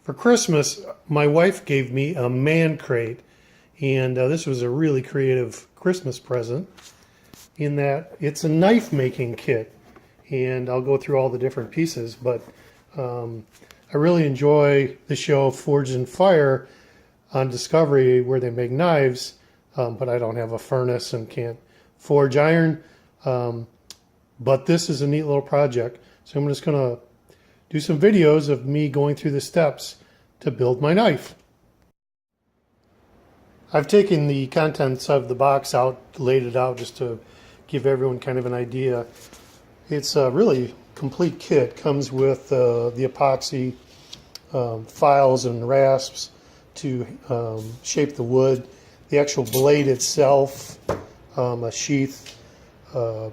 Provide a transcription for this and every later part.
For Christmas, my wife gave me a man crate, and this was a really creative Christmas present in that it's a knife making kit, and I'll go through all the different pieces, but I really enjoy the show Forged in Fire on Discovery where they make knives, but I don't have a furnace and can't forge iron, but this is a neat little project, so I'm just going to do some videos of me going through the steps to build my knife. I've taken the contents of the box out, laid it out just to give everyone kind of an idea. It's a really complete kit. Comes with the epoxy files and rasps to shape the wood, the actual blade itself, a sheath,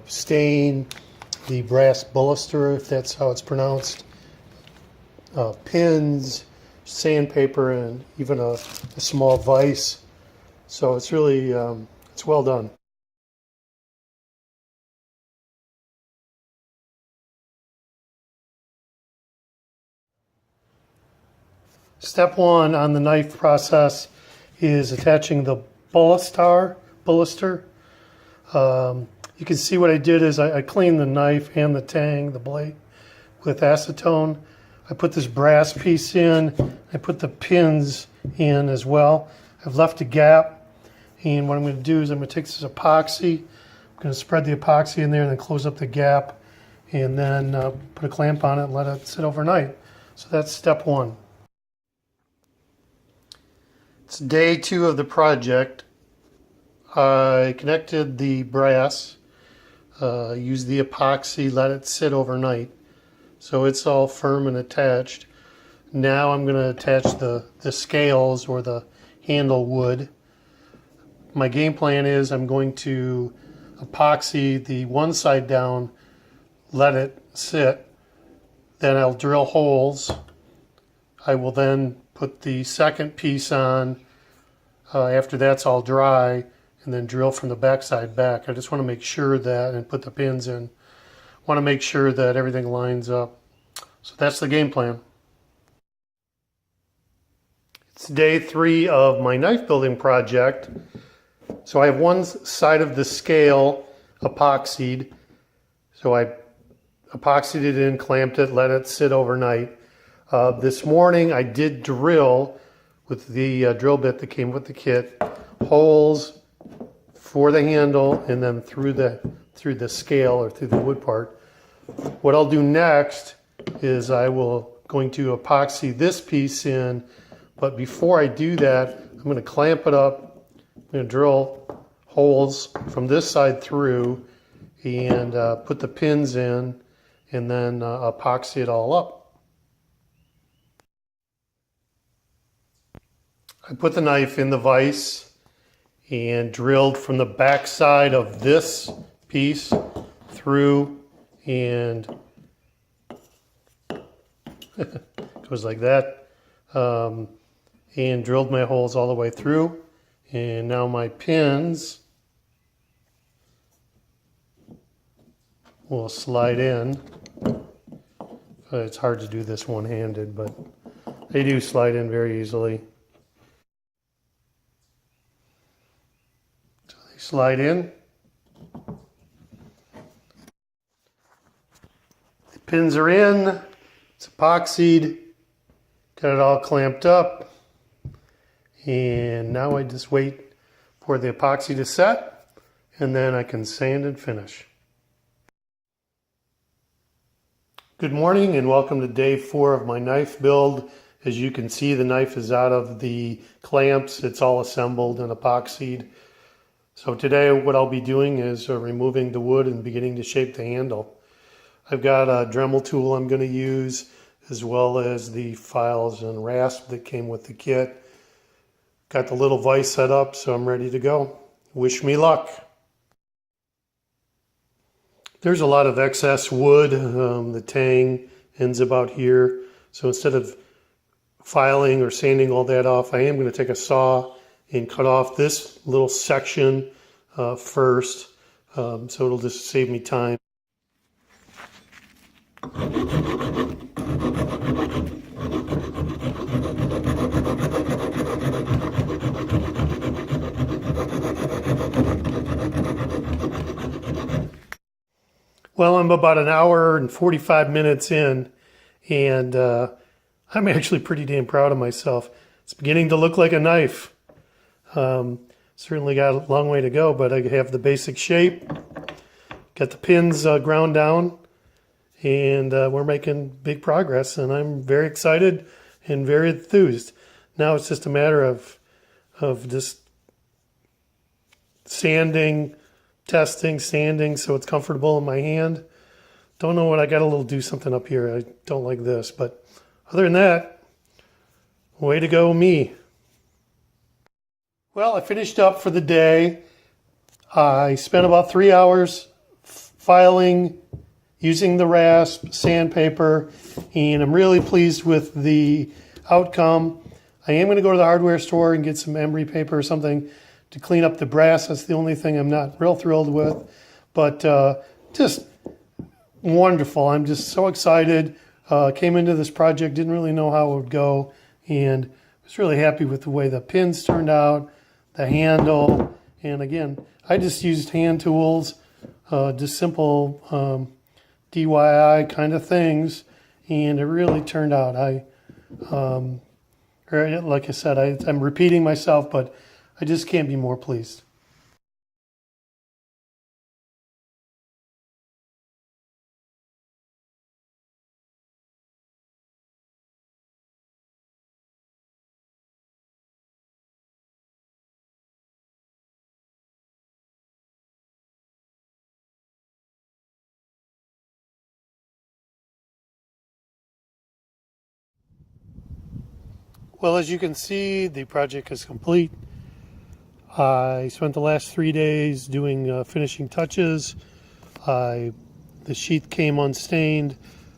stain, the brass baluster, if that's how it's pronounced, pins, sandpaper, and even a small vise. So it's really it's well done. Step one on the knife process is attaching the baluster. You can see what I did is I cleaned the knife and the tang, the blade, with acetone. I put this brass piece in. I put the pins in as well. I've left a gap, and what I'm going to do is I'm going to take this epoxy. I'm going to spread the epoxy in there and then close up the gap, and then put a clamp on it and let it sit overnight. So that's step one. It's day 2 of the project. I connected the brass, used the epoxy, let it sit overnight. So it's all firm and attached. Now I'm going to attach the scales or the handle wood. My game plan is I'm going to epoxy the one side down, let it sit, then I'll drill holes. I will then put the second piece on after that's all dry, and then drill from the back side back. I just want to make sure that, and put the pins in, want to make sure that everything lines up. So that's the game plan. It's day 3 of my knife building project. So I have one side of the scale epoxied. So I epoxied it in, clamped it, let it sit overnight. This morning I did drill with the drill bit that came with the kit, holes for the handle and then through the scale or through the wood part. What I'll do next is going to epoxy this piece in, but before I do that, I'm going to clamp it up. I'm going to drill holes from this side through and put the pins in, and then epoxy it all up. I put the knife in the vise and drilled from the back side of this piece through, and goes like that, and drilled my holes all the way through. And now my pins will slide in. It's hard to do this one-handed, but they do slide in very easily. So they slide in. The pins are in. It's epoxied. Got it all clamped up. And now I just wait for the epoxy to set, and then I can sand and finish. Good morning and welcome to day 4 of my knife build. As you can see, the knife is out of the clamps. It's all assembled and epoxied. So today what I'll be doing is removing the wood and beginning to shape the handle. I've got a Dremel tool I'm going to use, as well as the files and rasp that came with the kit. Got the little vise set up, so I'm ready to go. Wish me luck. There's a lot of excess wood. The tang ends about here. So instead of filing or sanding all that off, I am going to take a saw and cut off this little section first. So it'll just save me time. Well, I'm about an hour and 45 minutes in, and I'm actually pretty damn proud of myself. It's beginning to look like a knife. Certainly got a long way to go, but I have the basic shape. Got the pins ground down, and we're making big progress, and I'm very excited and very enthused. Now it's just a matter of just sanding, testing, sanding so it's comfortable in my hand. Don't know what I got to do something up here. I don't like this, but other than that, way to go me. Well, I finished up for the day. I spent about 3 hours filing using the rasp, sandpaper, and I'm really pleased with the outcome. I am going to go to the hardware store and get some emery paper or something to clean up the brass. That's the only thing I'm not real thrilled with, but just wonderful. I'm just so excited. Came into this project, didn't really know how it would go, and was really happy with the way the pins turned out, the handle, and again, I just used hand tools, just simple DIY kind of things, and it really turned out. Like I said, I'm repeating myself, but I just can't be more pleased. Well, as you can see, the project is complete. I spent the last 3 days doing finishing touches. The sheath came unstained,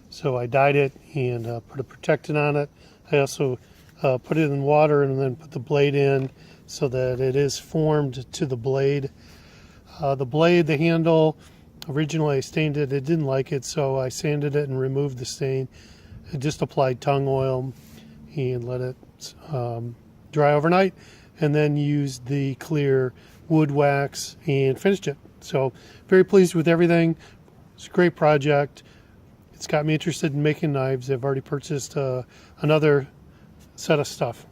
so I dyed it and put a protectant on it. I also put it in water and then put the blade in so that it is formed to the blade. The blade, the handle, originally I stained it. It didn't like it, so I sanded it and removed the stain. I just applied tung oil and let it dry overnight, and then used the clear wood wax and finished it. So very pleased with everything. It's a great project. It's got me interested in making knives. I've already purchased another set of stuff.